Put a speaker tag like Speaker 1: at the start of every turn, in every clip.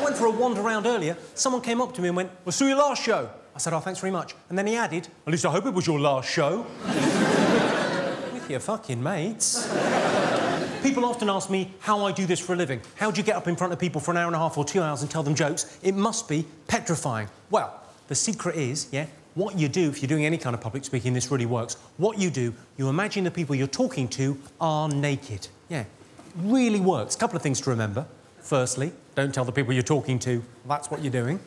Speaker 1: went for a wander around earlier, someone came up to me and went, "I saw your last show." I said, "Oh, thanks very much." And then he added, "At least I hope it was your last show." With your fucking mates. People often ask me how I do this for a living. How do you get up in front of people for an hour and a half or 2 hours and tell them jokes? It must be petrifying. Well, the secret is, what you do if you're doing any kind of public speaking, this really works. What you do, you imagine the people you're talking to are naked. Yeah, really works. A couple of things to remember. Firstly, don't tell the people you're talking to that's what you're doing.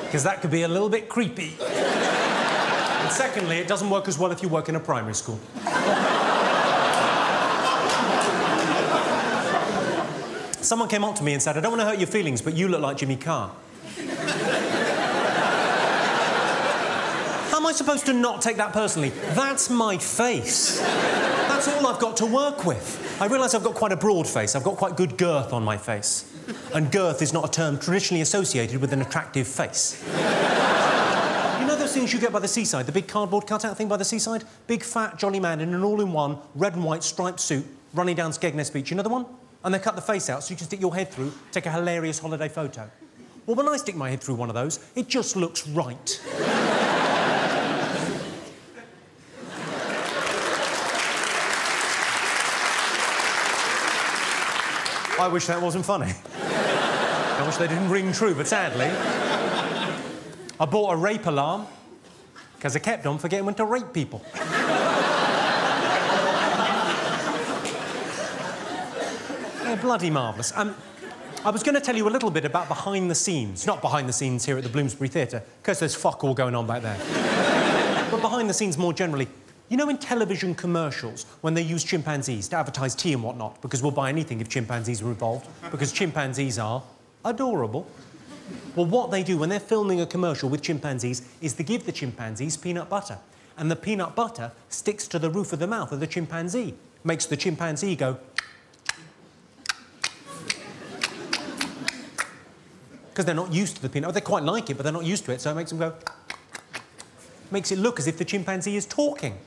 Speaker 1: Because that could be a little bit creepy. And secondly, it doesn't work as well if you work in a primary school. Someone came up to me and said, "I don't want to hurt your feelings, but you look like Jimmy Carr." How am I supposed to not take that personally? That's my face. That's all I've got to work with. I realise I've got quite a broad face. I've got quite good girth on my face. And girth is not a term traditionally associated with an attractive face. You know those things you get by the seaside, the big cardboard cutout thing by the seaside? Big, fat, jolly man in an all-in-one red and white striped suit running down Skegness Beach. You know the one? And they cut the face out so you can stick your head through, take a hilarious holiday photo. Well, when I stick my head through one of those, it just looks right. I wish that wasn't funny. I wish they didn't ring true, but sadly, I bought a rape alarm because I kept on forgetting when to rape people. They're bloody marvellous. I was going to tell you a little bit about behind the scenes. Not behind the scenes here at the Bloomsbury Theatre, because there's fuck all going on back there. But behind the scenes more generally. You know in television commercials, when they use chimpanzees to advertise tea and whatnot, because we'll buy anything if chimpanzees were involved, because chimpanzees are adorable. Well, what they do when they're filming a commercial with chimpanzees is they give the chimpanzees peanut butter. And the peanut butter sticks to the roof of the mouth of the chimpanzee. Makes the chimpanzee go... Because they're not used to the peanut butter. They quite like it, but they're not used to it, so it makes them go... Makes it look as if the chimpanzee is talking.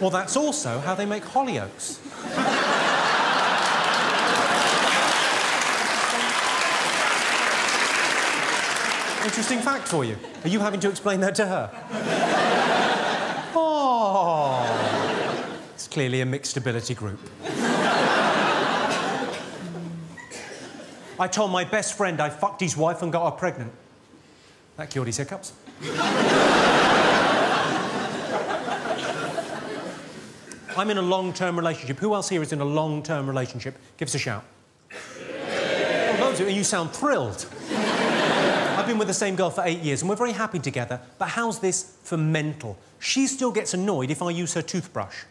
Speaker 1: Well, that's also how they make Hollyoaks. Interesting fact for you. Are you having to explain that to her? Oh! It's clearly a mixed ability group. I told my best friend I fucked his wife and got her pregnant. That cured his hiccups. I'm in a long-term relationship. Who else here is in a long-term relationship? Give us a shout. Oh, loads of you. You sound thrilled. I've been with the same girl for 8 years and we're very happy together, but how's this for mental? She still gets annoyed if I use her toothbrush.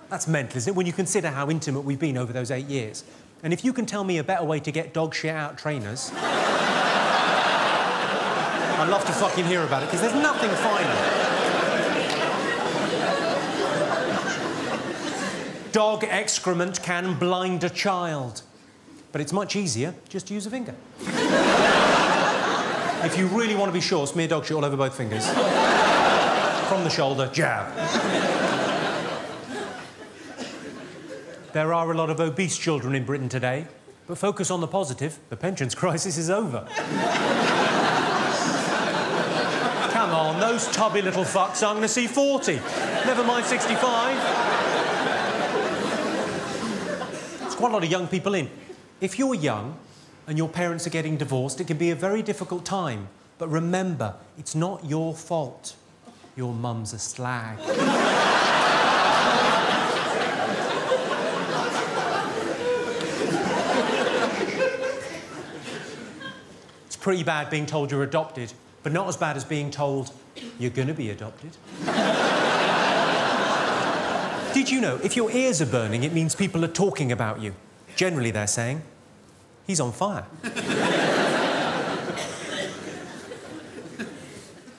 Speaker 1: That's mental, isn't it, when you consider how intimate we've been over those 8 years? And if you can tell me a better way to get dog shit out trainers... I'd love to fucking hear about it, because there's nothing finer. Dog excrement can blind a child. But it's much easier just to use a finger. If you really want to be sure, smear dog shit all over both fingers. From the shoulder, jab. There are a lot of obese children in Britain today, but focus on the positive. The pensions crisis is over. Come on, those tubby little fucks are going to see 40. Never mind 65. There's quite a lot of young people in. If you're young and your parents are getting divorced, it can be a very difficult time. But remember, it's not your fault. Your mum's a slag. It's pretty bad being told you're adopted, but not as bad as being told you're going to be adopted. Did you know, if your ears are burning, it means people are talking about you. Generally, they're saying, he's on fire.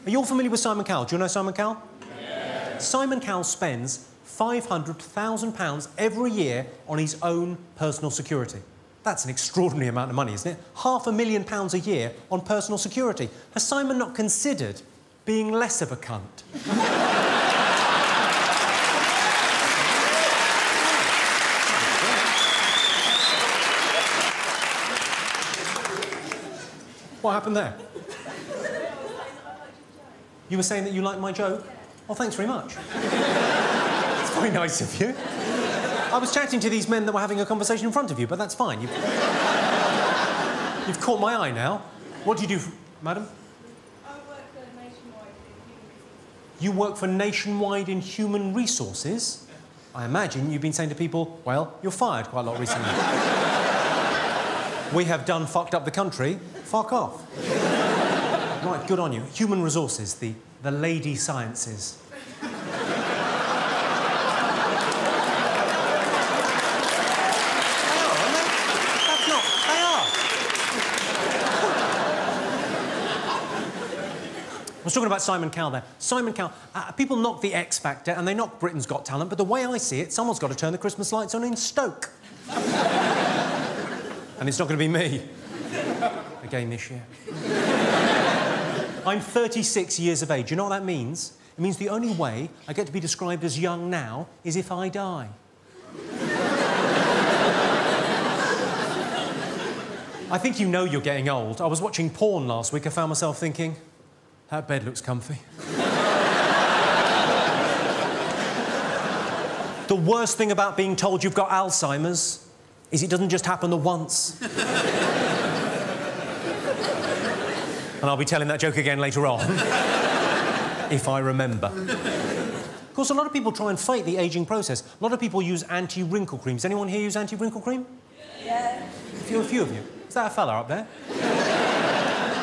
Speaker 1: Are you all familiar with Simon Cowell? Do you know Simon Cowell? Yeah. Simon Cowell spends £500,000 every year on his own personal security. That's an extraordinary amount of money, isn't it? £500,000 a year on personal security. Has Simon not considered being less of a cunt? What happened there? You were saying that you liked my joke? Oh, thanks very much. It's very nice of you. I was chatting to these men that were having a conversation in front of you, but that's fine. You've caught my eye now. What do you do, madam?
Speaker 2: I work for Nationwide in Human Resources.
Speaker 1: You work for Nationwide in Human Resources? I imagine you've been saying to people, well, you're fired quite a lot recently. We have done fucked up the country. Fuck off. Right, good on you. Human Resources, the lady sciences. I was talking about Simon Cowell there. Simon Cowell, people knock the X Factor and they knock Britain's Got Talent, but the way I see it, someone's got to turn the Christmas lights on in Stoke. And it's not going to be me. Again this year. I'm 36 years of age. You know what that means? It means the only way I get to be described as young now is if I die. I think you know you're getting old. I was watching porn last week. I found myself thinking, that bed looks comfy. The worst thing about being told you've got Alzheimer's is it doesn't just happen the once. And I'll be telling that joke again later on. If I remember. Of course, a lot of people try and fight the ageing process. A lot of people use anti-wrinkle creams. Anyone here use anti-wrinkle cream?
Speaker 2: Yeah.
Speaker 1: A few of you. Is that a fella up there?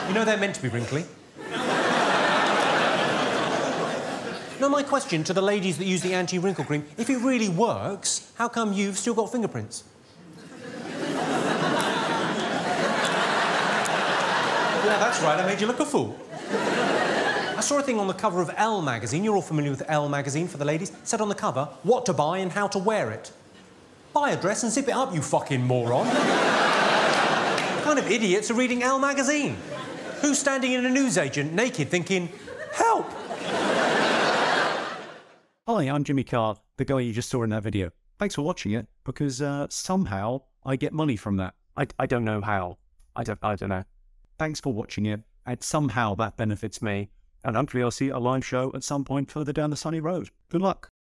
Speaker 1: You know they're meant to be wrinkly. No, my question to the ladies that use the anti-wrinkle cream, if it really works, how come you've still got fingerprints? Yeah, that's right, I made you look a fool. I saw a thing on the cover of Elle magazine. You're all familiar with Elle magazine for the ladies. It said on the cover, what to buy and how to wear it. Buy a dress and zip it up, you fucking moron. What kind of idiots are reading Elle magazine? Who's standing in a newsagent naked thinking, help?
Speaker 3: Hi, I'm Jimmy Carr, the guy you just saw in that video. Thanks for watching it, because somehow I get money from that. I don't know how. I don't know. Thanks for watching it, and somehow that benefits me. And hopefully I'll see a live show at some point further down the sunny road. Good luck.